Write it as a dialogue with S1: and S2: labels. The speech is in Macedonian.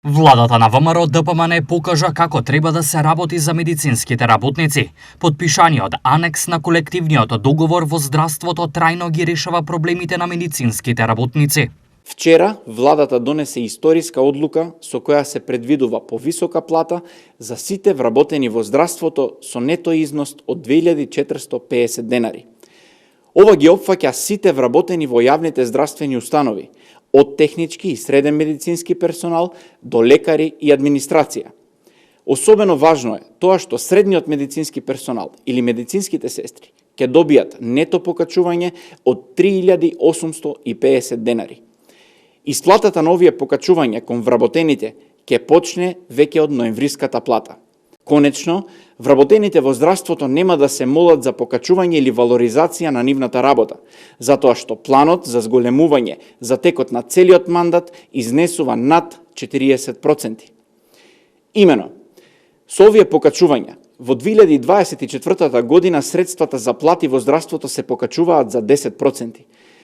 S1: Владата на ВМРО ДПМН покажа како треба да се работи за медицинските работници. Подпишаниот анекс на колективниот договор во здравството трајно ги решава проблемите на медицинските работници.
S2: Вчера, владата донесе историска одлука со која се предвидува повисока плата за сите вработени во здравството со нето износ од 2450 денари. Ова ги опфаќа сите вработени во јавните здравствени установи, од технички и среден медицински персонал до лекари и администрација. Особено важно е тоа што средниот медицински персонал или медицинските сестри ќе добијат нето покачување од 3850 денари. Исплатата на овие покачувања кон вработените ќе почне веќе од ноемвриската плата. Конечно, вработените во здравството нема да се молат за покачување или валоризација на нивната работа, затоа што планот за зголемување за текот на целиот мандат изнесува над 40%. Имено, со овие покачувања, во 2024 година средствата за плати во здравството се покачуваат за 10%.